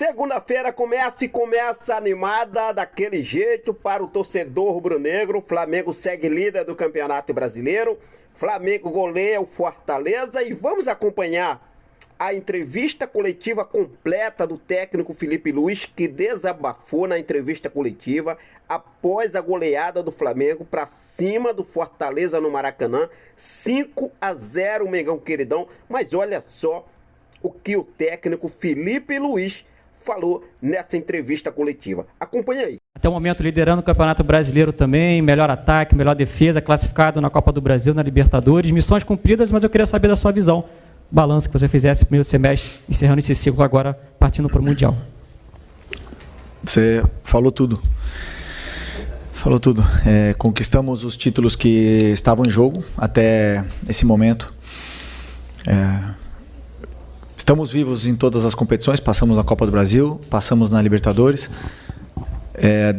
Segunda-feira começa e começa animada daquele jeito para o torcedor rubro-negro. O Flamengo segue líder do Campeonato Brasileiro. Flamengo goleia o Fortaleza e vamos acompanhar a entrevista coletiva completa do técnico Felipe Luiz, que desabafou na entrevista coletiva após a goleada do Flamengo para cima do Fortaleza no Maracanã, 5-0, Mengão queridão. Mas olha só o que o técnico Felipe Luiz falou nessa entrevista coletiva. Acompanha aí. Até o momento liderando o Campeonato Brasileiro também, melhor ataque, melhor defesa, classificado na Copa do Brasil, na Libertadores, missões cumpridas, mas eu queria saber da sua visão, balanço que você fizesse no primeiro semestre, encerrando esse ciclo agora, partindo para o Mundial. Você falou tudo. Falou tudo. Conquistamos os títulos que estavam em jogo até esse momento. Estamos vivos em todas as competições, passamos na Copa do Brasil, passamos na Libertadores.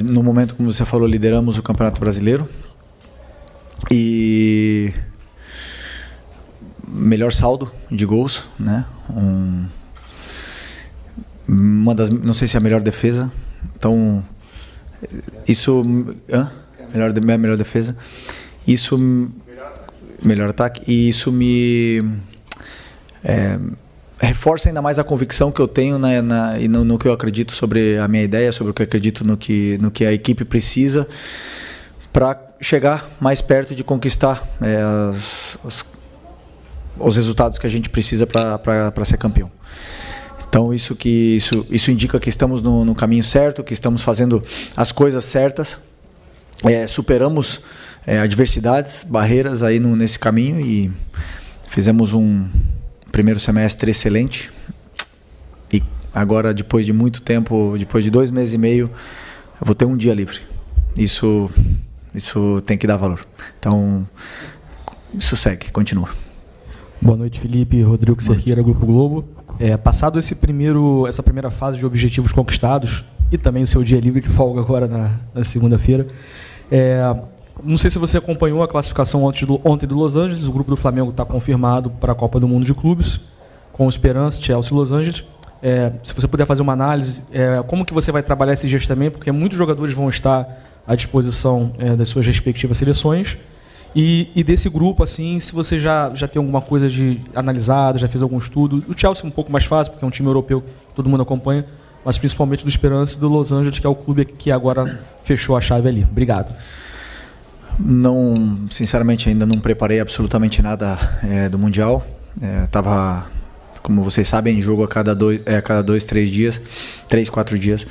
No momento, como você falou, lideramos o Campeonato Brasileiro. E melhor saldo de gols, né? Não sei se é a melhor defesa. Então, isso... Melhor defesa. Isso... Melhor ataque. E isso me... reforça ainda mais a convicção que eu tenho no que eu acredito sobre a minha ideia, sobre o que eu acredito no que a equipe precisa para chegar mais perto de conquistar os resultados que a gente precisa para ser campeão. Então isso indica que estamos no caminho certo, que estamos fazendo as coisas certas, superamos adversidades, barreiras aí nesse caminho e fizemos um primeiro semestre excelente e agora, depois de muito tempo, depois de 2 meses e meio, eu vou ter um dia livre. Isso tem que dar valor. Então, isso segue, continua. Boa noite, Felipe. Rodrigo Cerqueira, Grupo Globo. Passado essa primeira fase de objetivos conquistados e também o seu dia livre de folga agora na segunda-feira, não sei se você acompanhou a classificação ontem do Los Angeles. O grupo do Flamengo está confirmado para a Copa do Mundo de Clubes, com Esperance, Chelsea e Los Angeles. Se você puder fazer uma análise, como que você vai trabalhar esses dias também, porque muitos jogadores vão estar à disposição das suas respectivas seleções. E desse grupo, assim, se você já tem alguma coisa analisada, já fez algum estudo. O Chelsea é um pouco mais fácil, porque é um time europeu que todo mundo acompanha, mas principalmente do Esperance e do Los Angeles, que é o clube que agora fechou a chave ali. Obrigado. Não, sinceramente, ainda não preparei absolutamente nada do Mundial. Estava, como vocês sabem, em jogo a cada 2, 3 dias, 3, 4 dias.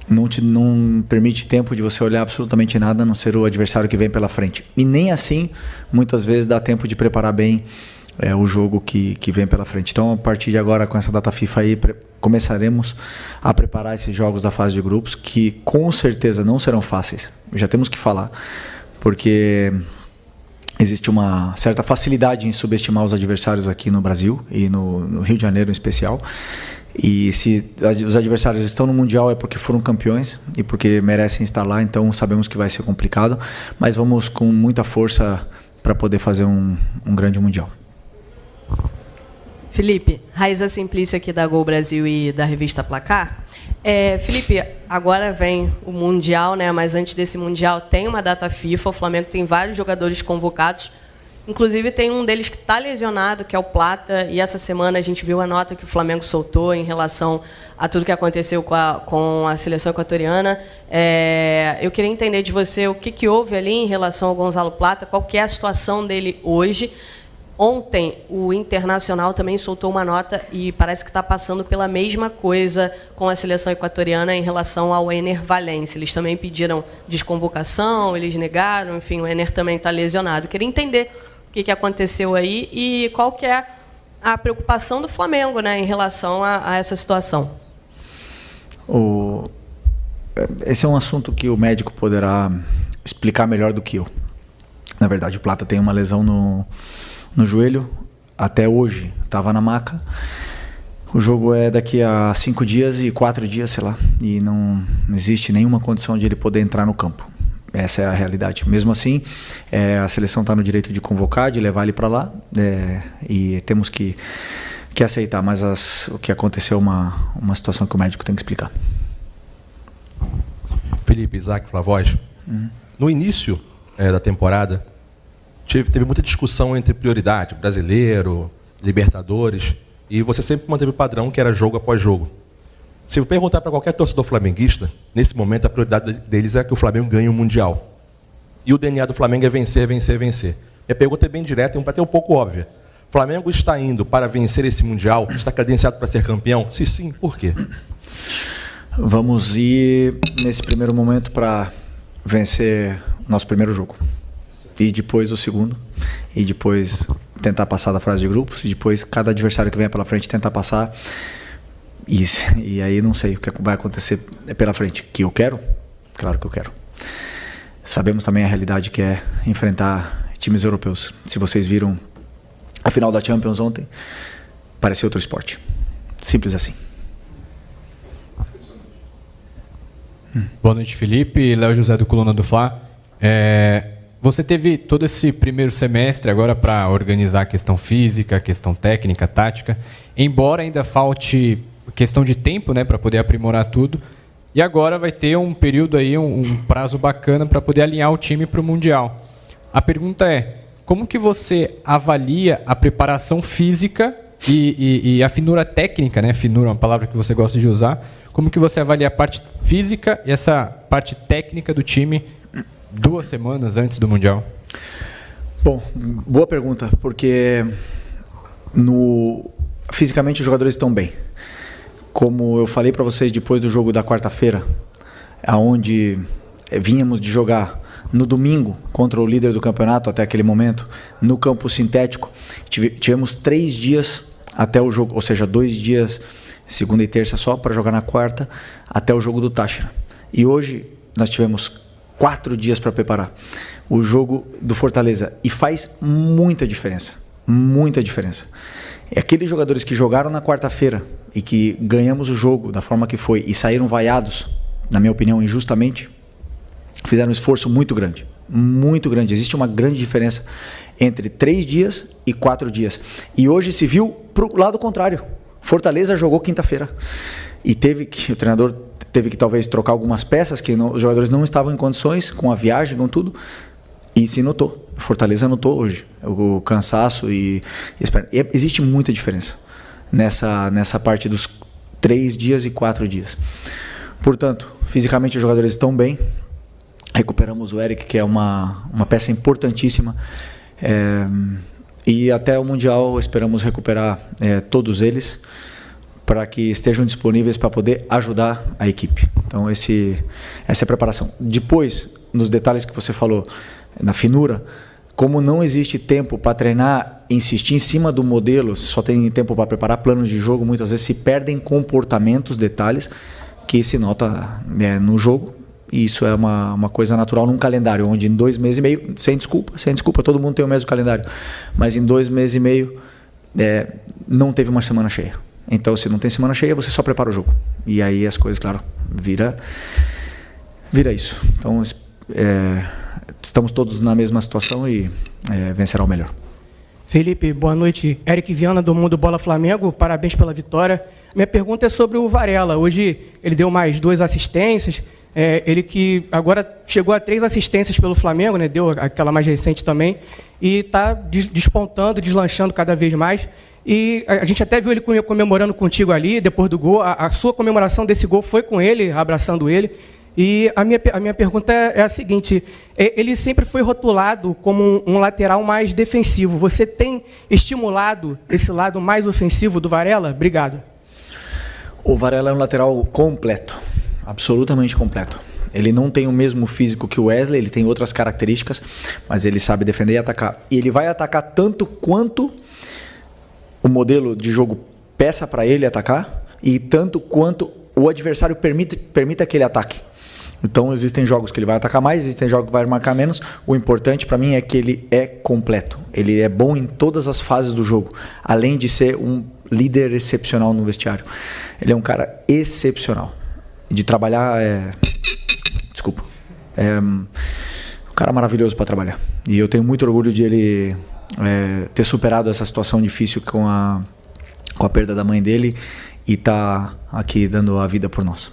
Não permite tempo de você olhar absolutamente nada, a não ser o adversário que vem pela frente. E nem assim, muitas vezes, dá tempo de preparar bem o jogo que vem pela frente. Então, a partir de agora, com essa data FIFA aí, começaremos a preparar esses jogos da fase de grupos, que com certeza não serão fáceis. Já temos que falar, porque existe uma certa facilidade em subestimar os adversários aqui no Brasil e no Rio de Janeiro em especial. E se os adversários estão no Mundial é porque foram campeões e porque merecem estar lá, então sabemos que vai ser complicado, mas vamos com muita força para poder fazer um grande Mundial. Felipe, Raíza Simplício aqui da Gol Brasil e da revista Placar. Felipe, agora vem o Mundial, né? Mas antes desse Mundial tem uma data FIFA, o Flamengo tem vários jogadores convocados, inclusive tem um deles que está lesionado, que é o Plata, e essa semana a gente viu a nota que o Flamengo soltou em relação a tudo que aconteceu com a seleção equatoriana. Eu queria entender de você o que houve ali em relação ao Gonzalo Plata, qual que é a situação dele hoje. Ontem, o Internacional também soltou uma nota e parece que está passando pela mesma coisa com a seleção equatoriana em relação ao Ener Valencia. Eles também pediram desconvocação, eles negaram, enfim, o Ener também está lesionado. Queria entender o que aconteceu aí e qual que é a preocupação do Flamengo, né, em relação a essa situação. Esse é um assunto que o médico poderá explicar melhor do que eu. Na verdade, o Plata tem uma lesão no joelho, até hoje estava na maca. O jogo é daqui a 5 dias e 4 dias, sei lá, e não existe nenhuma condição de ele poder entrar no campo. Essa é a realidade. Mesmo assim, a seleção está no direito de convocar, de levar ele para lá, e temos que que aceitar, mas o que aconteceu é uma situação que o médico tem que explicar. Felipe, Isaac, Flavoz. No início da temporada, teve muita discussão entre prioridade, brasileiro, Libertadores, e você sempre manteve o padrão que era jogo após jogo. Se eu perguntar para qualquer torcedor flamenguista, nesse momento a prioridade deles é que o Flamengo ganhe o Mundial. E o DNA do Flamengo é vencer, vencer, vencer. Minha pergunta é bem direta e até um pouco óbvia. O Flamengo está indo para vencer esse Mundial? Está credenciado para ser campeão? Se sim, por quê? Vamos ir, nesse primeiro momento, para vencer nosso primeiro jogo. E depois o segundo. E depois tentar passar da fase de grupos. E depois cada adversário que venha pela frente tentar passar. E aí não sei o que vai acontecer pela frente. Que eu quero? Claro que eu quero. Sabemos também a realidade que é enfrentar times europeus. Se vocês viram a final da Champions ontem, parecia outro esporte. Simples assim. Boa noite, Felipe. Léo José do Coluna do Fla. Você teve todo esse primeiro semestre agora para organizar a questão física, a questão técnica, tática, embora ainda falte questão de tempo, né, para poder aprimorar tudo. E agora vai ter um período aí, um prazo bacana para poder alinhar o time para o Mundial. A pergunta é, como que você avalia a preparação física e a finura técnica, né? Finura é uma palavra que você gosta de usar. Como que você avalia a parte física e essa parte técnica do time 2 semanas antes do Mundial? Bom, boa pergunta, porque fisicamente os jogadores estão bem. Como eu falei para vocês depois do jogo da quarta-feira, aonde vínhamos de jogar no domingo contra o líder do campeonato até aquele momento, no campo sintético, tivemos 3 dias até o jogo, ou seja, 2 dias, segunda e terça só, para jogar na quarta, até o jogo do Táchira. E hoje nós tivemos 4 dias para preparar o jogo do Fortaleza. E faz muita diferença. Muita diferença. Aqueles jogadores que jogaram na quarta-feira e que ganhamos o jogo da forma que foi e saíram vaiados, na minha opinião, injustamente, fizeram um esforço muito grande. Muito grande. Existe uma grande diferença entre 3 dias e 4 dias. E hoje se viu para o lado contrário. Fortaleza jogou quinta-feira. E o treinador teve que talvez trocar algumas peças, que os jogadores não estavam em condições, com a viagem, com tudo. E se notou. Fortaleza notou hoje. O cansaço e existe muita diferença nessa parte dos 3 dias e 4 dias. Portanto, fisicamente os jogadores estão bem. Recuperamos o Eric, que é uma peça importantíssima. E até o Mundial esperamos recuperar todos eles, para que estejam disponíveis para poder ajudar a equipe. Então essa é a preparação. Depois, nos detalhes que você falou, na finura, como não existe tempo para treinar, insistir em cima do modelo, só tem tempo para preparar planos de jogo, muitas vezes se perdem comportamentos, detalhes, que se nota no jogo. E isso é uma coisa natural num calendário, onde em 2 meses e meio, sem desculpa, todo mundo tem o mesmo calendário, mas em 2 meses e meio não teve uma semana cheia. Então, se não tem semana cheia, você só prepara o jogo. E aí as coisas, claro, vira isso. Então, estamos todos na mesma situação e vencerá o melhor. Felipe, boa noite. Eric Viana, do Mundo Bola Flamengo. Parabéns pela vitória. Minha pergunta é sobre o Varela. Hoje ele deu mais 2 assistências. Ele que agora chegou a 3 assistências pelo Flamengo, né? Deu aquela mais recente também. E está despontando, deslanchando cada vez mais. E a gente até viu ele comemorando contigo ali, depois do gol. A sua comemoração desse gol foi com ele, abraçando ele. E a minha pergunta é a seguinte: ele sempre foi rotulado como um lateral mais defensivo. Você tem estimulado esse lado mais ofensivo do Varela? Obrigado. O Varela é um lateral completo, absolutamente completo. Ele não tem o mesmo físico que o Wesley, ele tem outras características, mas ele sabe defender e atacar. E ele vai atacar tanto quanto o modelo de jogo peça para ele atacar, e tanto quanto o adversário permita que ele ataque. Então existem jogos que ele vai atacar mais, existem jogos que vai marcar menos. O importante para mim é que ele é completo. Ele é bom em todas as fases do jogo, além de ser um líder excepcional no vestiário. Ele é um cara excepcional. De trabalhar um cara maravilhoso para trabalhar. E eu tenho muito orgulho de ele ter superado essa situação difícil com a com a perda da mãe dele e está aqui dando a vida por nós.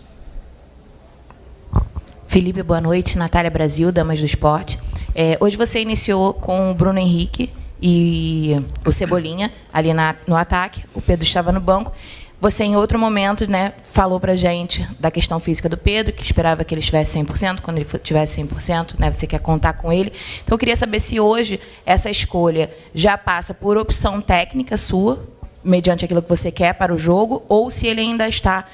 Felipe, boa noite. Natália Brasil, Damas do Esporte. Hoje você iniciou com o Bruno Henrique e o Cebolinha ali no ataque. O Pedro estava no banco. Você, em outro momento, né, falou para a gente da questão física do Pedro, que esperava que ele estivesse 100%. Quando ele tivesse 100%, né, você quer contar com ele. Então, eu queria saber se hoje essa escolha já passa por opção técnica sua, mediante aquilo que você quer para o jogo, ou se ele ainda está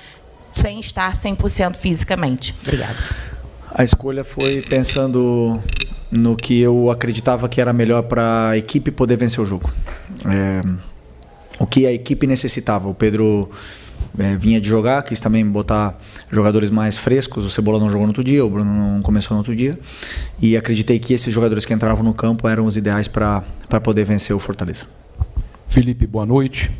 sem estar 100% fisicamente. Obrigada. A escolha foi pensando no que eu acreditava que era melhor para a equipe poder vencer o jogo. O que a equipe necessitava. O Pedro vinha de jogar, quis também botar jogadores mais frescos. O Cebola não jogou no outro dia, o Bruno não começou no outro dia. E acreditei que esses jogadores que entravam no campo eram os ideais para poder vencer o Fortaleza. Felipe, boa noite.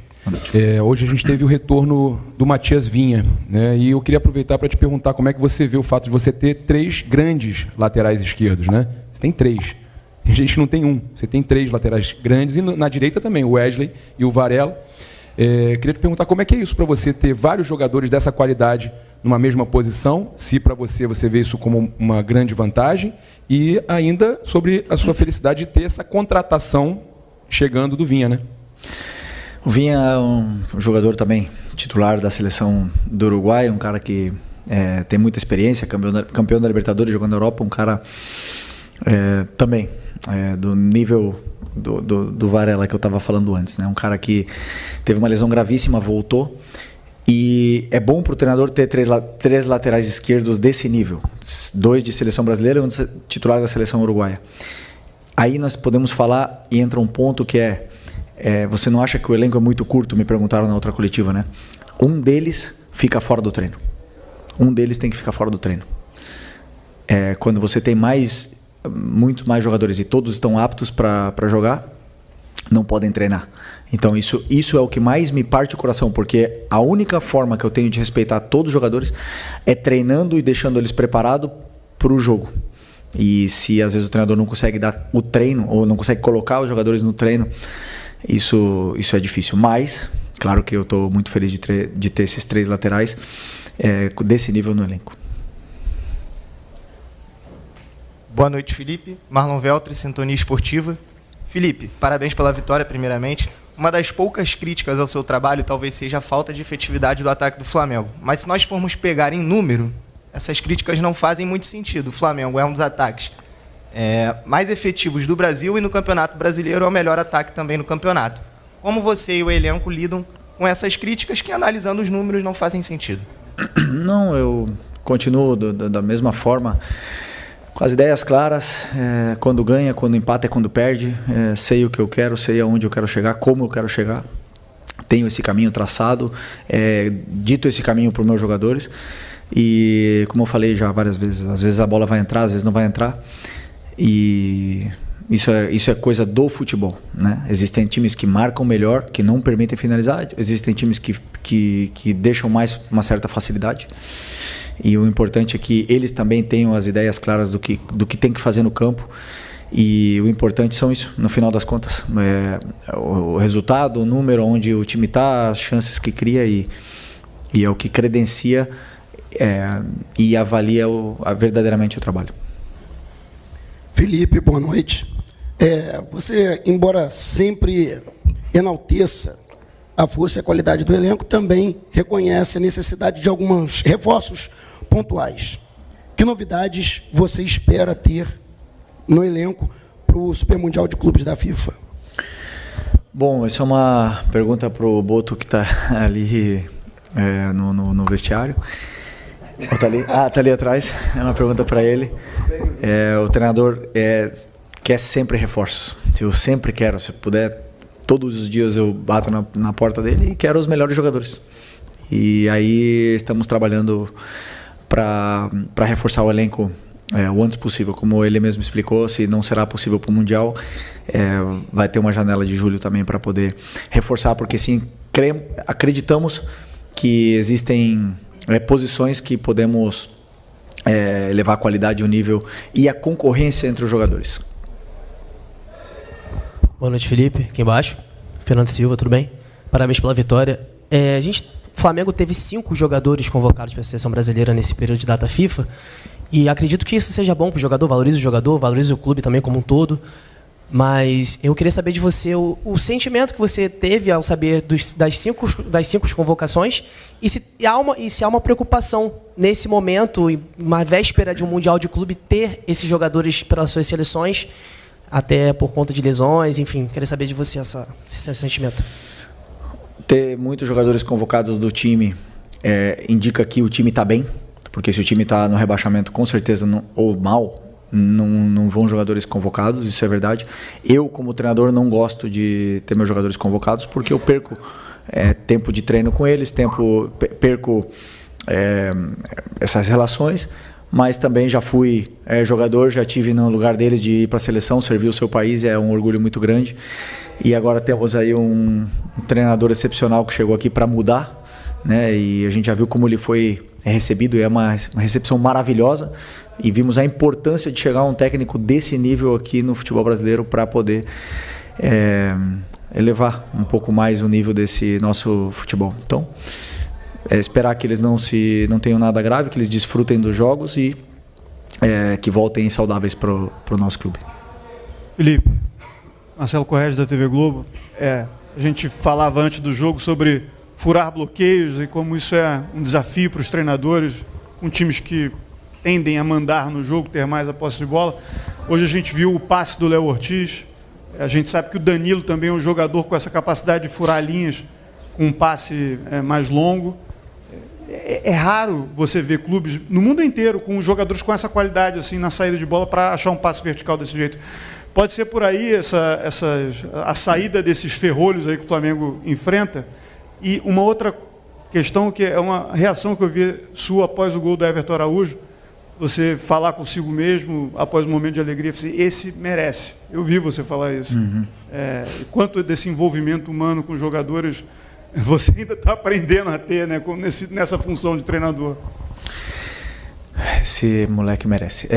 Hoje a gente teve o retorno do Matias Vinha, né? E eu queria aproveitar para te perguntar como é que você vê o fato de você ter 3 grandes laterais esquerdos, né? Você tem 3. Tem gente que não tem um. Você tem 3 laterais grandes e na direita também, o Wesley e o Varela. Queria te perguntar como é que é isso para você ter vários jogadores dessa qualidade numa mesma posição, se para você vê isso como uma grande vantagem, e ainda sobre a sua felicidade de ter essa contratação chegando do Vinha, né? O Vinha é um jogador também titular da seleção do Uruguai, um cara que tem muita experiência, campeão da Libertadores, jogando na Europa, um cara também do nível do Varela que eu estava falando antes, né? Um cara que teve uma lesão gravíssima, voltou, e é bom para o treinador ter 3 laterais esquerdos desse nível, 2 de seleção brasileira e 1 titular da seleção uruguaia. Aí nós podemos falar, e entra um ponto que você não acha que o elenco é muito curto? Me perguntaram na outra coletiva, né? Um deles fica fora do treino. Um deles tem que ficar fora do treino. Quando você tem muito mais jogadores e todos estão aptos para jogar, não podem treinar. Então isso é o que mais me parte o coração, porque a única forma que eu tenho de respeitar todos os jogadores é treinando e deixando eles preparados para o jogo. E se às vezes o treinador não consegue dar o treino, ou não consegue colocar os jogadores no treino, isso é difícil. Mas, claro que eu estou muito feliz de ter esses 3 laterais desse nível no elenco. Boa noite, Felipe. Marlon Veltri, Sintonia Esportiva. Felipe, parabéns pela vitória, primeiramente. Uma das poucas críticas ao seu trabalho talvez seja a falta de efetividade do ataque do Flamengo. Mas se nós formos pegar em número, essas críticas não fazem muito sentido. O Flamengo é um dos ataques mais efetivos do Brasil, e no Campeonato Brasileiro é o melhor ataque também no campeonato. Como você e o elenco lidam com essas críticas que, analisando os números, não fazem sentido? Não, eu continuo da mesma forma, com as ideias claras, quando ganha, quando empata e quando perde, sei o que eu quero, sei aonde eu quero chegar, como eu quero chegar, tenho esse caminho traçado, dito esse caminho para os meus jogadores, e como eu falei já várias vezes, às vezes a bola vai entrar, às vezes não vai entrar, e isso é coisa do futebol, né? Existem times que marcam melhor, que não permitem finalizar, existem times que deixam mais uma certa facilidade, e o importante é que eles também tenham as ideias claras do que tem que fazer no campo, e o importante são isso, no final das contas, o resultado, o número, onde o time está, as chances que cria, e é o que credencia e avalia verdadeiramente o trabalho. Felipe, boa noite. Você, embora sempre enalteça a força e a qualidade do elenco, também reconhece a necessidade de alguns reforços pontuais. Que novidades você espera ter no elenco para o Super Mundial de Clubes da FIFA? Bom, essa é uma pergunta para o Boto, que está ali no vestiário. Tá ali? Tá ali atrás. É uma pergunta para ele. O treinador quer sempre reforços. Eu sempre quero, se puder, todos os dias eu bato na porta dele e quero os melhores jogadores. E aí estamos trabalhando para reforçar o elenco o antes possível. Como ele mesmo explicou, se não será possível para o Mundial, vai ter uma janela de julho também para poder reforçar, porque sim, acreditamos que existem posições que podemos levar a qualidade, o nível e a concorrência entre os jogadores. Boa noite, Felipe. Aqui embaixo. Fernando Silva, tudo bem? Parabéns pela vitória. O Flamengo teve 5 jogadores convocados para a seleção brasileira nesse período de data FIFA. E acredito que isso seja bom para o jogador, valorize o clube também como um todo. Mas eu queria saber de você o sentimento que você teve ao saber das cinco convocações e se há uma preocupação nesse momento, uma véspera de um Mundial de Clube, ter esses jogadores pelas suas seleções, até por conta de lesões, enfim. Queria saber de você esse sentimento. Ter muitos jogadores convocados do time indica que o time está bem, porque se o time está no rebaixamento, com certeza, ou mal, não vão jogadores convocados, isso é verdade. Eu, como treinador, não gosto de ter meus jogadores convocados, porque eu perco tempo de treino com eles, perco essas relações, mas também já fui jogador, já tive no lugar deles de ir para a seleção, servir o seu país, é um orgulho muito grande. E agora temos aí um treinador excepcional que chegou aqui para mudar, né? E a gente já viu como ele foi recebido, e é uma recepção maravilhosa, e vimos a importância de chegar a um técnico desse nível aqui no futebol brasileiro para poder elevar um pouco mais o nível desse nosso futebol. Então, esperar que eles não tenham nada grave, que eles desfrutem dos jogos e que voltem saudáveis para o nosso clube. Felipe, Marcelo Corrêa da TV Globo. A gente falava antes do jogo sobre furar bloqueios e como isso é um desafio para os treinadores, com times que tendem a mandar no jogo, ter mais a posse de bola. Hoje a gente viu o passe do Léo Ortiz, a gente sabe que o Danilo também é um jogador com essa capacidade de furar linhas, com um passe mais longo. É raro você ver clubes no mundo inteiro com jogadores com essa qualidade assim na saída de bola para achar um passe vertical desse jeito. Pode ser por aí a saída desses ferrolhos aí que o Flamengo enfrenta. E uma outra questão, que é uma reação que eu vi sua após o gol do Everton Araújo, você falar consigo mesmo após um momento de alegria, esse merece. Eu vi você falar isso. Uhum. Quanto desse envolvimento humano com jogadores você ainda está aprendendo a ter, né, nessa função de treinador? Esse moleque merece.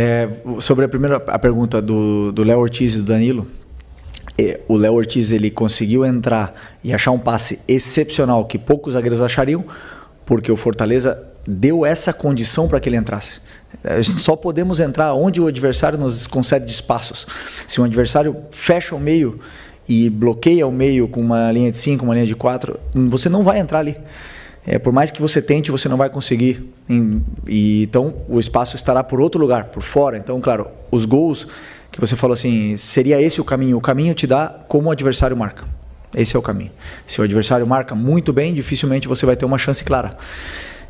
Sobre a pergunta do Léo Ortiz e do Danilo, o Léo Ortiz ele conseguiu entrar e achar um passe excepcional que poucos zagueiros achariam, porque o Fortaleza deu essa condição para que ele entrasse. Só podemos entrar onde o adversário nos concede espaços. Se um adversário fecha o meio e bloqueia o meio com uma linha de 5, uma linha de 4, você não vai entrar ali. Por mais que você tente, você não vai conseguir. Então, o espaço estará por outro lugar, por fora. Então, claro, os gols que você falou assim, seria esse o caminho? O caminho te dá como o adversário marca. Esse é o caminho. Se o adversário marca muito bem, dificilmente você vai ter uma chance clara.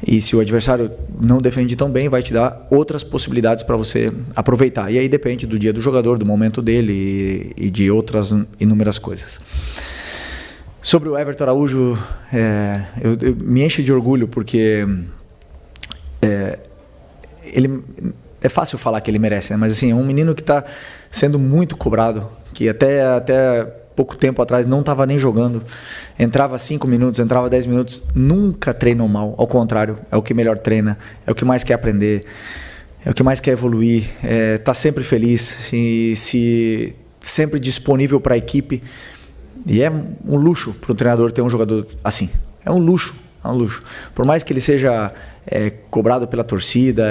E se o adversário não defende tão bem, vai te dar outras possibilidades para você aproveitar. E aí depende do dia do jogador, do momento dele e de outras inúmeras coisas. Sobre o Everton Araújo, eu me enche de orgulho, porque ele, é fácil falar que ele merece, né? Mas assim, é um menino que está sendo muito cobrado, que até pouco tempo atrás não estava nem jogando, entrava 5 minutos, entrava 10 minutos, nunca treinou mal, ao contrário, é o que melhor treina, é o que mais quer aprender, é o que mais quer evoluir, está sempre feliz, sempre disponível para a equipe. E é um luxo para o treinador ter um jogador assim. É um luxo. Por mais que ele seja cobrado pela torcida,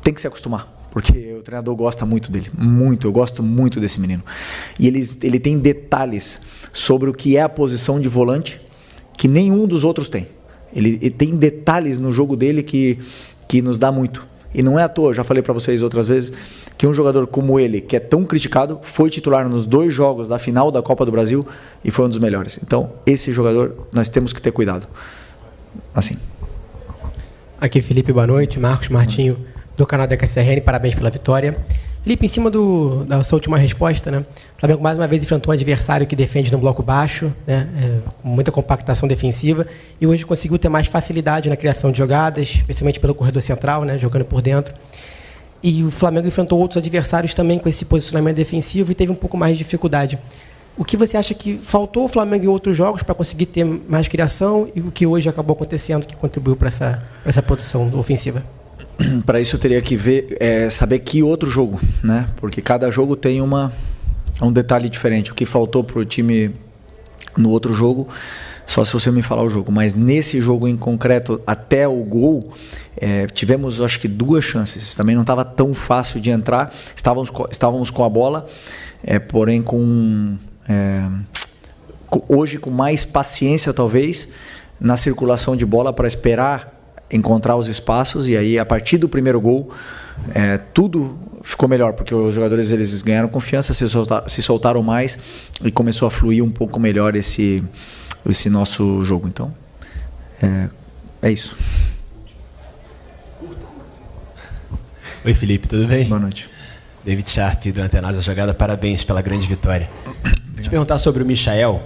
tem que se acostumar. Porque o treinador gosta muito dele. Muito. Eu gosto muito desse menino. E ele tem detalhes sobre o que é a posição de volante que nenhum dos outros tem. Ele tem detalhes no jogo dele que nos dá muito. E não é à toa, já falei para vocês outras vezes, que um jogador como ele, que é tão criticado, foi titular nos 2 jogos da final da Copa do Brasil e foi um dos melhores. Então, esse jogador, nós temos que ter cuidado. Assim. Aqui, Felipe, boa noite. Marcos Martinho, do canal da KCRN, parabéns pela vitória. Felipe, em cima da sua última resposta, né? O Flamengo mais uma vez enfrentou um adversário que defende no bloco baixo, né? Com muita compactação defensiva, e hoje conseguiu ter mais facilidade na criação de jogadas, especialmente pelo corredor central, né? Jogando por dentro. E o Flamengo enfrentou outros adversários também com esse posicionamento defensivo e teve um pouco mais de dificuldade. O que você acha que faltou ao Flamengo em outros jogos para conseguir ter mais criação e o que hoje acabou acontecendo que contribuiu para essa produção ofensiva? Para isso eu teria que saber que outro jogo, né? Porque cada jogo tem um detalhe diferente. O que faltou para o time no outro jogo, só se você me falar o jogo. Mas nesse jogo em concreto, até o gol, tivemos acho que 2 chances. Também não estava tão fácil de entrar. Estávamos com a bola, porém hoje com mais paciência talvez na circulação de bola para esperar encontrar os espaços, e aí a partir do primeiro gol tudo ficou melhor, porque os jogadores eles ganharam confiança, se soltaram mais e começou a fluir um pouco melhor esse nosso jogo. Então é isso. Oi Felipe, tudo bem? Boa noite. David Sharp do Antenados da Jogada, parabéns pela grande vitória. Vou te perguntar sobre o Michael,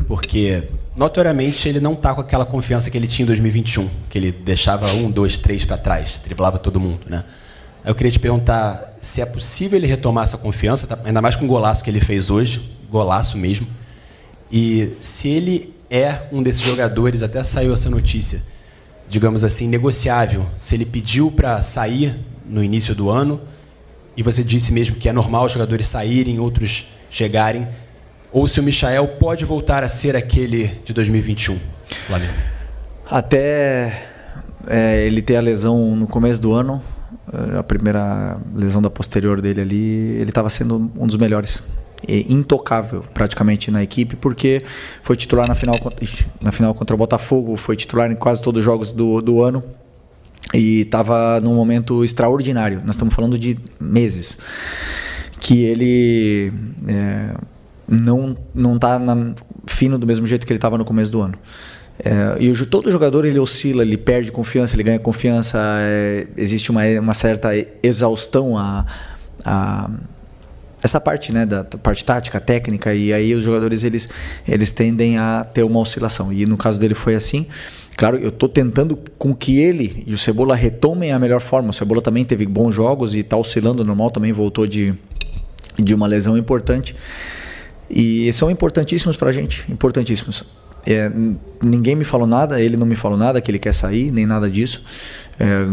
porque notoriamente ele não está com aquela confiança que ele tinha em 2021, que ele deixava 1, 2, 3 para trás, driblava todo mundo, né? Eu queria te perguntar se é possível ele retomar essa confiança, ainda mais com o golaço que ele fez hoje, golaço mesmo, e se ele é um desses jogadores, até saiu essa notícia, digamos assim, negociável, se ele pediu para sair no início do ano, e você disse mesmo que é normal os jogadores saírem, outros chegarem, ou se o Michael pode voltar a ser aquele de 2021, Flamengo? Até ele ter a lesão no começo do ano, a primeira lesão da posterior dele ali, ele estava sendo um dos melhores, intocável praticamente na equipe, porque foi titular na final contra o Botafogo, foi titular em quase todos os jogos do ano, e estava num momento extraordinário. Nós estamos falando de meses que ele não está fino do mesmo jeito que ele estava no começo do ano. E todo jogador ele oscila, ele perde confiança, ele ganha confiança, existe uma certa exaustão essa parte, né, da parte tática, técnica, e aí os jogadores eles tendem a ter uma oscilação, e no caso dele foi assim. Claro, eu estou tentando com que ele e o Cebola retomem a melhor forma. O Cebola também teve bons jogos e está oscilando normal, também voltou de uma lesão importante. E são importantíssimos para a gente, importantíssimos. Ninguém me falou nada, ele não me falou nada que ele quer sair, nem nada disso.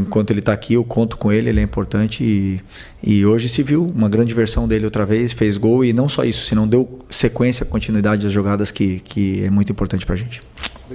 Enquanto ele está aqui, eu conto com ele, ele é importante. E hoje se viu uma grande versão dele outra vez, fez gol, e não só isso, senão deu sequência, continuidade às jogadas que é muito importante para a gente.